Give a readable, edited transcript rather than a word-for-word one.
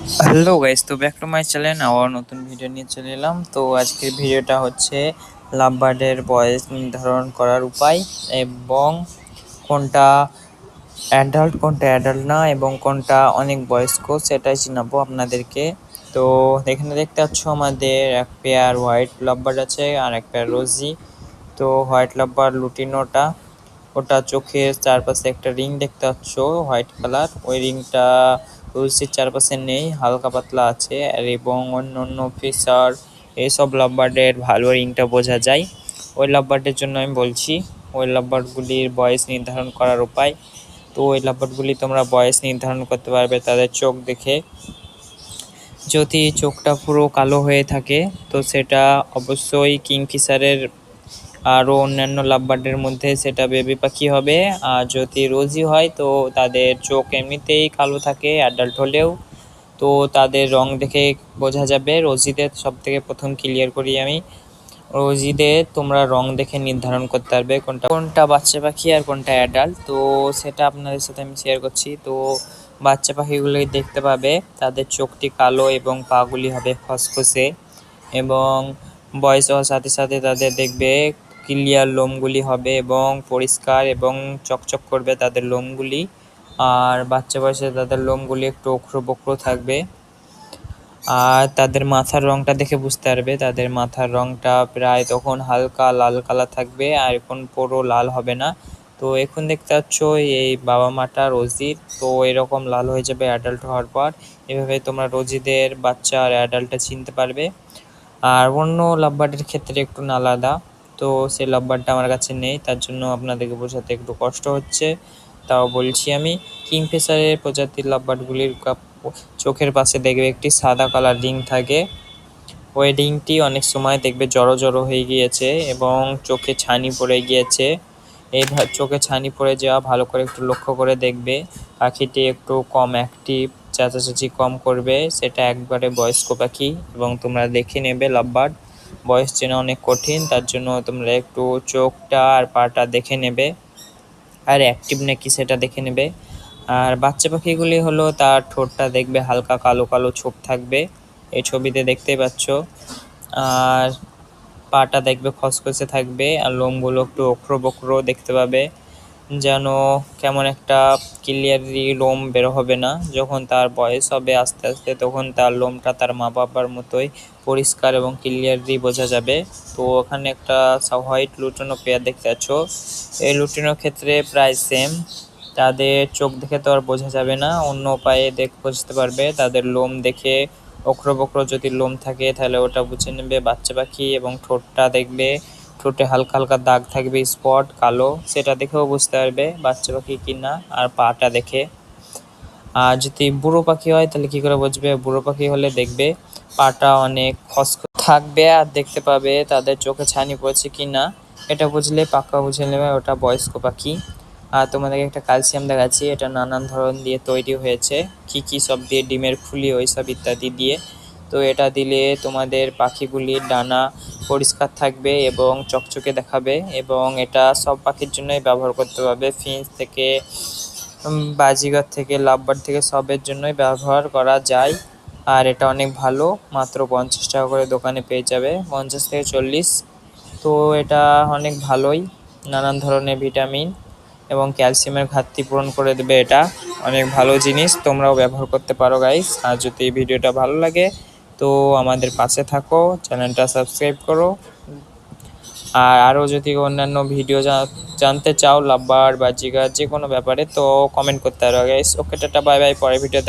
Hello guys, তো back to my channel. আবার নতুন ভিডিও নিয়ে চলে এলাম। তো আজকের ভিডিওটা হচ্ছে লাভবার্ডের বয়স নির্ধারণ করার উপায় এবং কোনটা অ্যাডাল্ট না এবং কোনটা অনেক বয়স্ক সেটাই চিনাবো আপনাদেরকে। তো এখানে দেখতে পাচ্ছ আমাদের এক পেয়ার হোয়াইট লাভবার্ড আছে আর এক পেয়ার রোজি। তো হোয়াইট লাভবার্ড লুটিনোটা, ওটা চোখের চারপাশে একটা রিং দেখতে পাচ্ছ হোয়াইট কালার, ওই রিংটা রোজির চারপাশে নেই, হালকা পাতলা আছে। আর এবং অন্য ফিচার এইসব লাভবার্ডের ভালো রিংটা বোঝা যায়। ওই লাভবার্ডের জন্য আমি বলছি, ওই লাভবার্ডগুলির বয়স নির্ধারণ করার উপায়। তো ওই লাভবার্ডগুলি তোমরা বয়স নির্ধারণ করতে পারবে তাদের চোখ দেখে। যদি চোখটা পুরো কালো হয়ে থাকে তো সেটা অবশ্যই কিংফিশারের আরও অন্যান্য লাভবার্ডের মধ্যে সেটা বেবি পাখি হবে। আর যদি রোজি হয় তো তাদের চোখ এমনিতেই কালো থাকে অ্যাডাল্ট হলেও, তো তাদের রং দেখে বোঝা যাবে। রোজিদের সব থেকে প্রথম ক্লিয়ার করি আমি, রোজিদের তোমরা রং দেখে নির্ধারণ করতে পারবে কোনটা কোনটা বাচ্চা পাখি আর কোনটা অ্যাডাল্ট। তো সেটা আপনাদের সাথে আমি শেয়ার করছি। তো বাচ্চা পাখিগুলি দেখতে পাবে তাদের চোখটি কালো এবং পাগুলি হবে খসখসে, এবং বয়স হওয়ার সাথে সাথে তাদের দেখবে ক্লিয়ার লোমগুলি হবে এবং পরিষ্কার এবং চকচক করবে তাদের লোমগুলি। আর বাচ্চা বয়সে তাদের লোমগুলি একটু ওখরো বক্রো থাকবে। আর তাদের মাথার রংটা দেখে বুঝতে পারবে, তাদের মাথার রংটা প্রায় তখন হালকা লাল কালার থাকবে, আর এখন পুরো লাল হবে না। তো এখন দেখতে পাচ্ছ এই বাবা মাটা রোজির, তো এরকম লাল হয়ে যাবে অ্যাডাল্ট হওয়ার পর। এভাবে তোমরা রোজিদের বাচ্চা আর অ্যাডাল্টটা চিনতে পারবে। আর অন্য লাভবার্ডের ক্ষেত্রে একটু আলাদা, তো সেই লাভবার্ডটা আমার কাছে নেই, তার জন্য আপনাদেরকে বোঝাতে একটু কষ্ট হচ্ছে, তাও বলছি আমি। কিংফিশারের প্রজাতির লাভবার্ডগুলির চোখের পাশে দেখবে একটি সাদা কালার রিং থাকে। ওই রিংটি অনেক সময় দেখবে জড়ো জড়ো হয়ে গিয়েছে এবং চোখে ছানি পড়ে গিয়েছে। এই চোখে ছানি পড়ে যাওয়া ভালো করে একটু লক্ষ্য করে দেখবে। পাখিটি একটু কম অ্যাক্টিভ, চেঁচাচেঁচি কম করবে, সেটা একবারে বয়স্ক পাখি। এবং তোমরা দেখে নেবে লাভবার্ড বয়স চেনা অনেক কঠিন, তার জন্য তোমরা একটু চোখটা আর পাটা দেখে নেবে আর অ্যাক্টিভ নাকি সেটা দেখে নেবে। আর বাচ্চা পাখিগুলি হলো তার ঠোঁটটা দেখবে হালকা কালো কালো ছোপ থাকবে, এই ছবিতে দেখতেই পাচ্ছ। আর পাটা দেখবে খসখসে থাকবে আর লোমগুলো একটু ওখরো বক্রো দেখতে পাবে, যেন কেমন একটা ক্লিয়ারলি লোম বের হবে না। যখন তার বয়স হবে আস্তে আস্তে তখন তার লোমটা তার মা বাবার মতোই পরিষ্কার এবং ক্লিয়ারলি বোঝা যাবে। তো ওখানে একটা হোয়াইট লুটিনো পেয়ার দেখতে পাচ্ছ, এই লুটিনোর ক্ষেত্রে প্রায় সেম। তাদের চোখ দেখে তো আর বোঝা যাবে না, অন্য উপায়ে বুঝতে পারবে। তাদের লোম দেখে ওখরো বক্রো যদি লোম থাকে তাহলে ওটা বুঝে নেবে বাচ্চা পাখি, এবং ঠোঁটটা দেখবে ঠোঁটে হালকা হালকা দাগ থাকবে স্পট কালো, সেটা দেখেও বুঝতে পারবে বাচ্চা পাখি কিনা। আর পাটা দেখে। আর যদি বুড়ো পাখি হয় তাহলে কি করে বুঝবে? বুড়ো পাখি হলে দেখবে পাটা অনেক খসখসে থাকবে আর দেখতে পাবে তাদের চোখে ছানি পড়েছে কিনা, এটা বুঝলে পাক্কা বুঝে নেবে ওটা বয়স্ক পাখি। আর তোমাদেরকে একটা ক্যালসিয়াম দেখাচ্ছি, এটা নানান ধরন দিয়ে তৈরি হয়েছে, কি সব দিয়ে, ডিমের খুলি ওইসব ইত্যাদি দিয়ে। তো এটা দিলে তোমাদের পাখিগুলির ডানা পরিষ্কার থাকবে এবং চকচকে দেখাবে, এবং এটা সব পাখির জন্যই ব্যবহার করতে পারবে, ফিঞ্চ থেকে বাজিগার থেকে লাভবার্ড থেকে সবের জন্যই ব্যবহার করা যায়। আর এটা অনেক ভালো, মাত্র 50 টাকা করে দোকানে পেয়ে যাবে, 50 থেকে 40। তো এটা অনেক ভালোই, নানান ধরনের ভিটামিন এবং ক্যালসিয়ামের ঘাটতি পূরণ করে দেবে, এটা অনেক ভালো জিনিস, তোমরাও ব্যবহার করতে পারো গাইস। আর যদি এই ভিডিওটা ভালো লাগে তো আমাদের পাশে থাকো, চ্যানেলটা সাবস্ক্রাইব করো। আর আরও যদি অন্যান্য ভিডিও জানতে চাও লাভবার্ড বা জিগার যে কোনো ব্যাপারে তো কমেন্ট করতে পারো গাইস। ওকে, টাটা, বাই বাই, পরের ভিডিও।